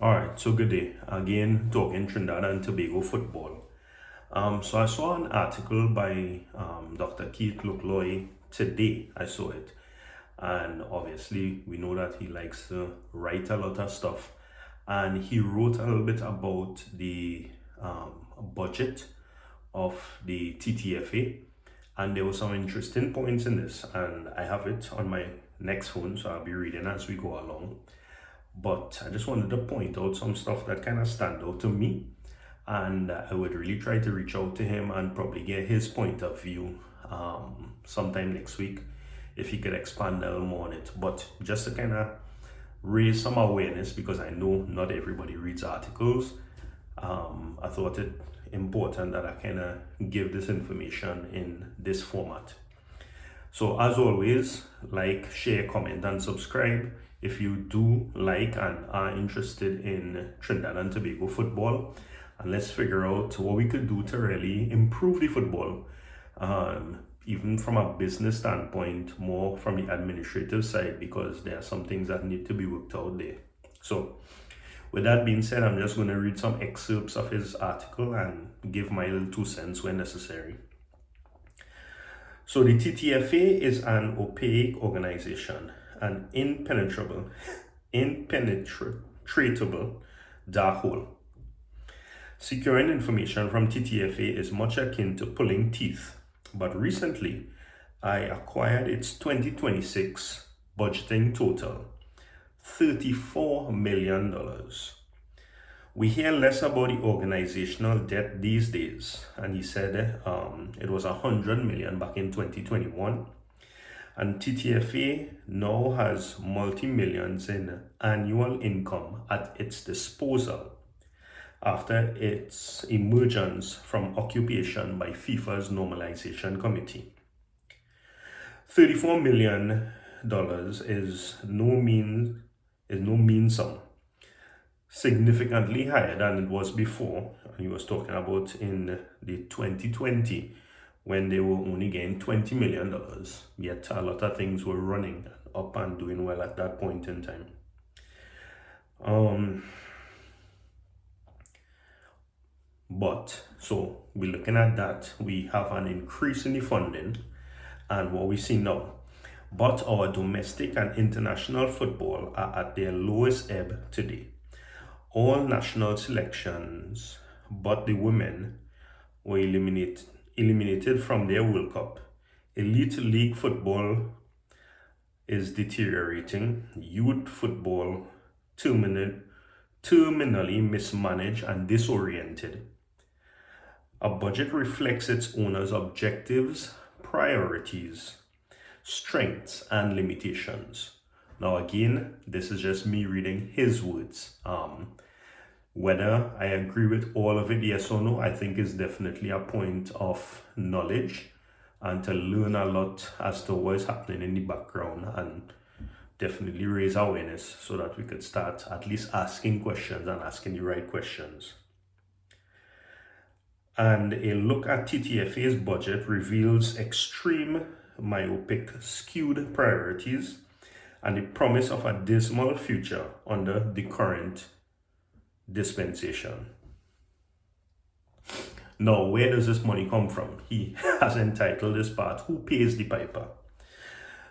All right, so good day. Again, talking Trinidad and Tobago football. So I saw an article by Dr. Keith Look Loy today. I saw it. And obviously, we know that he likes to write a lot of stuff. And he wrote a little bit about the budget of the TTFA. And there were some interesting points in this. And I have it on my next phone, so I'll be reading as we go along. But I just wanted to point out some stuff that kind of stand out to me, and I would really try to reach out to him and probably get his point of view sometime next week if he could expand a little more on it. But just to kind of raise some awareness, because I know not everybody reads articles, I thought it important that I kind of give this information in this format. So as always, like, share, comment, and subscribe if you do like and are interested in Trinidad and Tobago football. And let's figure out what we could do to really improve the football, even from a business standpoint, more from the administrative side, because there are some things that need to be worked out there. So with that being said, I'm just going to read some excerpts of his article and give my little 2 cents when necessary. So the TTFA is an opaque organization, an impenetrable dark hole. Securing information from TTFA is much akin to pulling teeth, but recently I acquired its 2026 budgeting total, $34 million. We hear less about the organizational debt these days, and he said it was $100 million back in 2021, and TTFA now has multi-millions in annual income at its disposal after its emergence from occupation by FIFA's normalization committee. $34 million is no mean sum. Significantly higher than it was before. And he was talking about in the 2020 when they were only getting $20 million, yet a lot of things were running up and doing well at that point in time. But so we're looking at that, we have an increase in the funding and what we see now. But our domestic and international football are at their lowest ebb today. All national selections but the women were eliminated from their World Cup. Elite league football is deteriorating. Youth football terminally mismanaged and disoriented. A budget reflects its owner's objectives, priorities, strengths, and limitations. Now again, this is just me reading his words. Whether I agree with all of it, yes or no, I think is definitely a point of knowledge and to learn a lot as to what is happening in the background, and definitely raise awareness so that we could start at least asking questions and asking the right questions. And a look at TTFA's budget reveals extreme, myopic, skewed priorities and the promise of a dismal future under the current dispensation. Now, where does this money come from? He has entitled this part, Who Pays the Piper?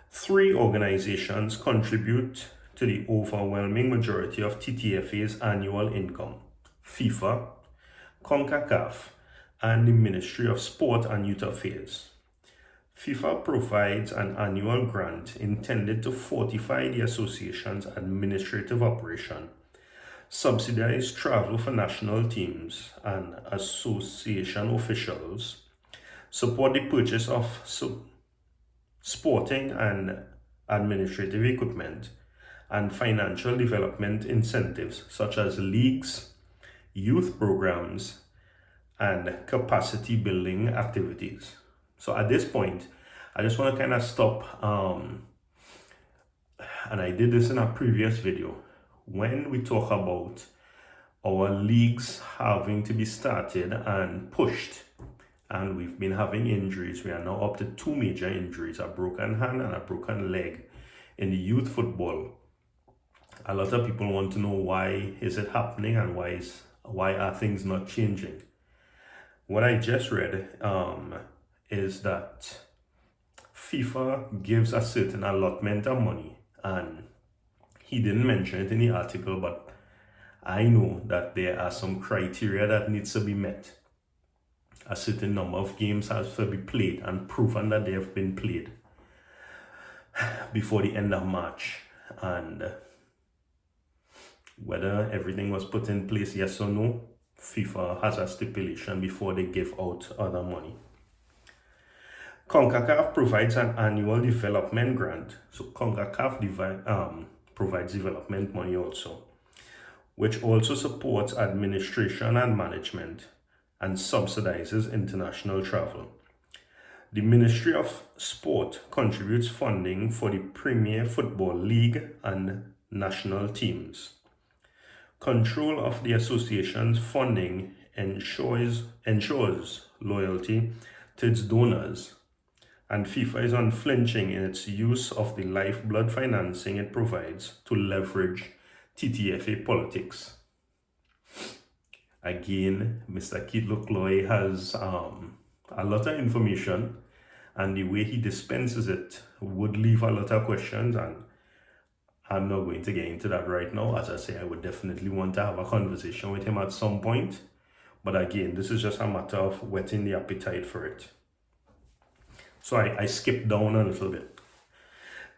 3 organizations contribute to the overwhelming majority of TTFA's annual income: FIFA, CONCACAF, and the Ministry of Sport and Youth Affairs. FIFA provides an annual grant intended to fortify the association's administrative operation, subsidize travel for national teams and association officials, support the purchase of sporting and administrative equipment, and financial development incentives such as leagues, youth programs, and capacity building activities. So at this point, I just want to kind of stop, and I did this in a previous video. When we talk about our leagues having to be started and pushed, and we've been having injuries, we are now up to 2 major injuries, a broken hand and a broken leg in the youth football. a lot of people want to know why is it happening and why are things not changing. What I just read is that FIFA gives a certain allotment of money, and he didn't mention it in the article, but I know that there are some criteria that needs to be met. A certain number of games has to be played and proven that they have been played before the end of March, and whether everything was put in place, yes or no, FIFA has a stipulation before they give out other money. CONCACAF provides an annual development grant. So CONCACAF provides development money also, which also supports administration and management and subsidizes international travel. The Ministry of Sport contributes funding for the Premier Football League and national teams. Control of the association's funding ensures loyalty to its donors, and FIFA is unflinching in its use of the lifeblood financing it provides to leverage TTFA politics. Again, Mr. Keith Look Loy has a lot of information, and the way he dispenses it would leave a lot of questions, and I'm not going to get into that right now. As I say, I would definitely want to have a conversation with him at some point. But again, this is just a matter of whetting the appetite for it. So I skipped down a little bit.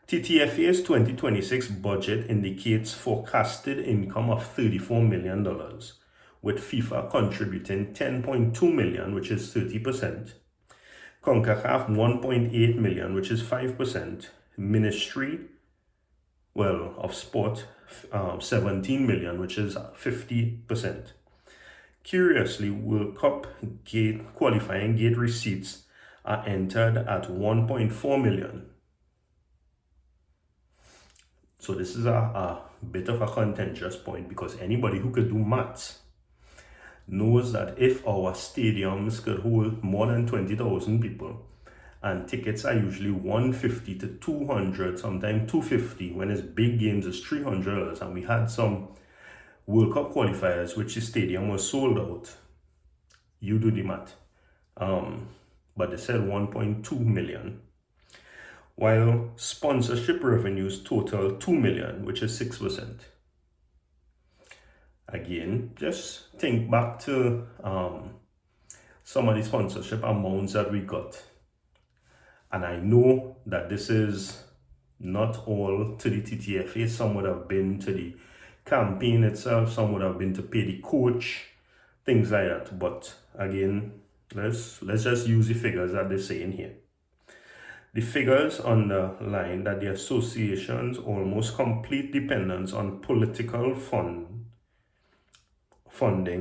TTFA's 2026 budget indicates forecasted income of $34 million, with FIFA contributing $10.2 million, which is 30%, CONCACAF $1.8 million, which is 5%, Ministry of Sport $17 million, which is 50%. Curiously, World Cup qualifying gate receipts are entered at $1.4 million. So this is a bit of a contentious point, because anybody who could do maths knows that if our stadiums could hold more than 20,000 people, and tickets are usually $150 to $200, sometimes $250, when it's big games it's $300, and we had some World Cup qualifiers which the stadium was sold out, you do the math. But they said 1.2 million, while sponsorship revenues total 2 million, which is 6%. Again, just think back to some of the sponsorship amounts that we got. And I know that this is not all to the TTFA. Some would have been to the campaign itself, some would have been to pay the coach, things like that. But again, let's just use the figures that they say in here. The figures underline that the association's almost complete dependence on political funding,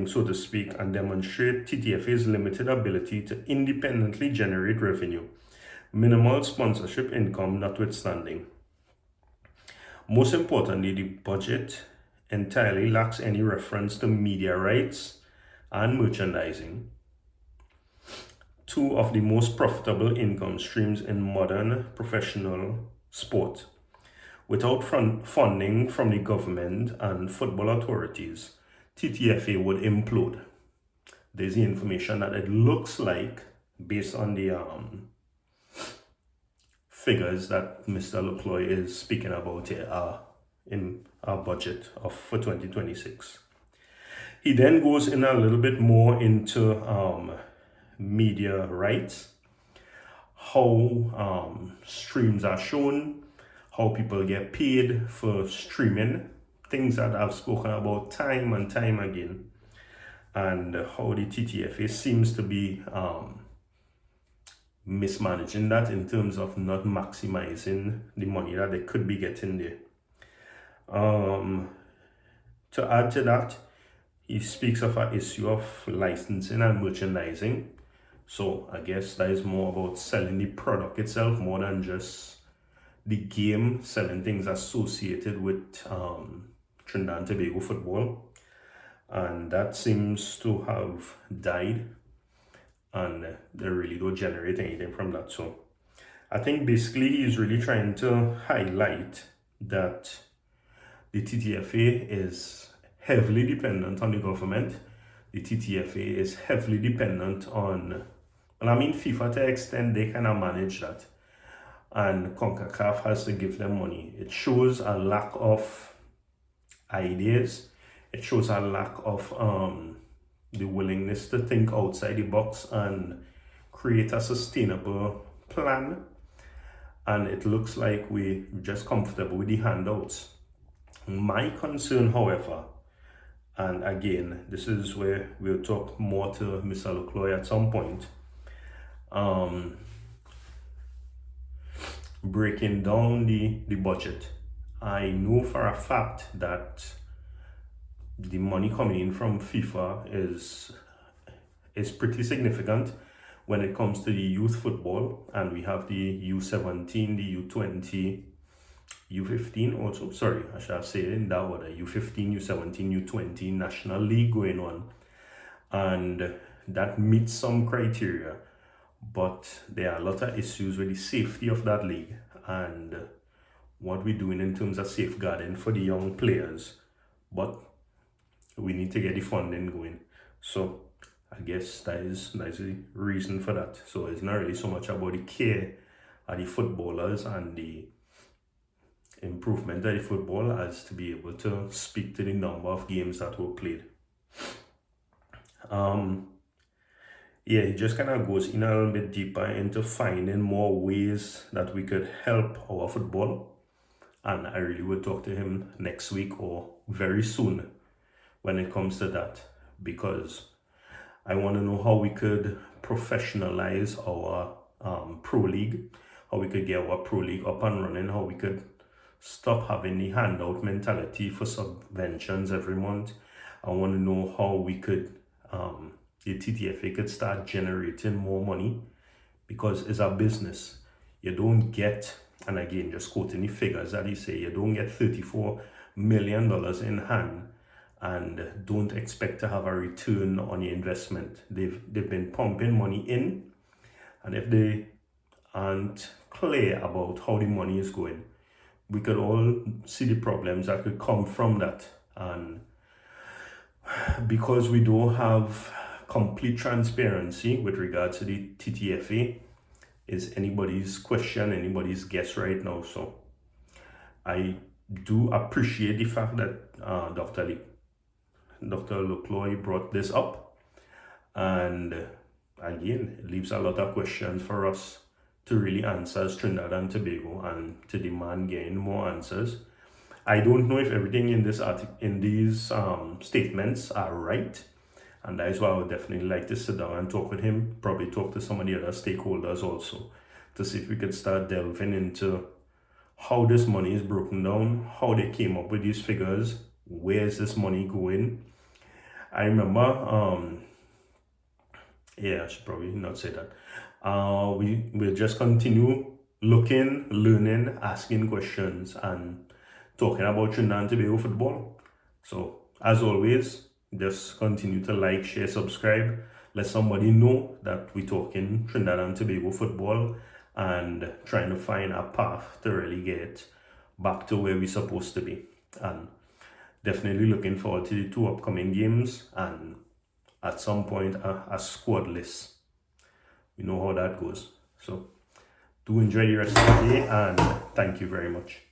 so to speak, and demonstrate TTFA's limited ability to independently generate revenue, minimal sponsorship income notwithstanding. Most importantly, the budget entirely lacks any reference to media rights and merchandising, two of the most profitable income streams in modern professional sport. Without funding from the government and football authorities, TTFA would implode. There's the information that it looks like based on the figures that Mr. Look Loy is speaking about here in our budget for 2026. He then goes in a little bit more into media rights, how streams are shown, how people get paid for streaming, things that I've spoken about time and time again, and how the TTFA seems to be mismanaging that in terms of not maximizing the money that they could be getting there. To add to that, he speaks of an issue of licensing and merchandising. So I guess that is more about selling the product itself more than just the game, selling things associated with Trinidad and Tobago football. And that seems to have died, and they really don't generate anything from that. So I think basically he's really trying to highlight that the TTFA is heavily dependent on the government. The TTFA is heavily dependent on, well, I mean, FIFA to an extent, they kind of manage that. And CONCACAF has to give them money. It shows a lack of ideas. It shows a lack of the willingness to think outside the box and create a sustainable plan. And it looks like we're just comfortable with the handouts. My concern, however, and again, this is where we'll talk more to Mr. Look Loy at some point, breaking down the budget. I know for a fact that the money coming in from FIFA is pretty significant when it comes to the youth football, and we have the U17, the U20, U15 also, sorry, I shall say it in that order, U15, U17, U20 National League going on, and that meets some criteria, but there are a lot of issues with the safety of that league and what we're doing in terms of safeguarding for the young players, but we need to get the funding going. So I guess that is the reason for that. So it's not really so much about the care of the footballers and the improvement of the football as to be able to speak to the number of games that were played. Yeah, it just kind of goes in a little bit deeper into finding more ways that we could help our football. And I really will talk to him next week or very soon when it comes to that, because I want to know how we could professionalize our pro league, how we could get our pro league up and running, how we could stop having the handout mentality for subventions every month. I want to know how we could, the TTFA could start generating more money, because it's a business. You don't get, and again, just quoting the figures that he say, you don't get $34 million in hand and don't expect to have a return on your investment. They've been pumping money in, and if they aren't clear about how the money is going, we could all see the problems that could come from that. And because we don't have complete transparency with regards to the TTFA, is anybody's question, anybody's guess right now. So I do appreciate the fact that Dr. Look Loy brought this up, and again, it leaves a lot of questions for us to really answer as Trinidad and Tobago, and to demand getting more answers. I don't know if everything in this article, in these statements are right, and that is why I would definitely like to sit down and talk with him, probably talk to some of the other stakeholders also, to see if we could start delving into how this money is broken down, how they came up with these figures, where is this money going. I remember, yeah, I should probably not say that. We'll just continue looking, learning, asking questions, and talking about Trinidad and Tobago football. So, as always, just continue to like, share, subscribe. Let somebody know that we're talking Trinidad and Tobago football and trying to find a path to really get back to where we're supposed to be. And definitely looking forward to the 2 upcoming games, and at some point a squad list. We know how that goes. So do enjoy the rest of the day, and thank you very much.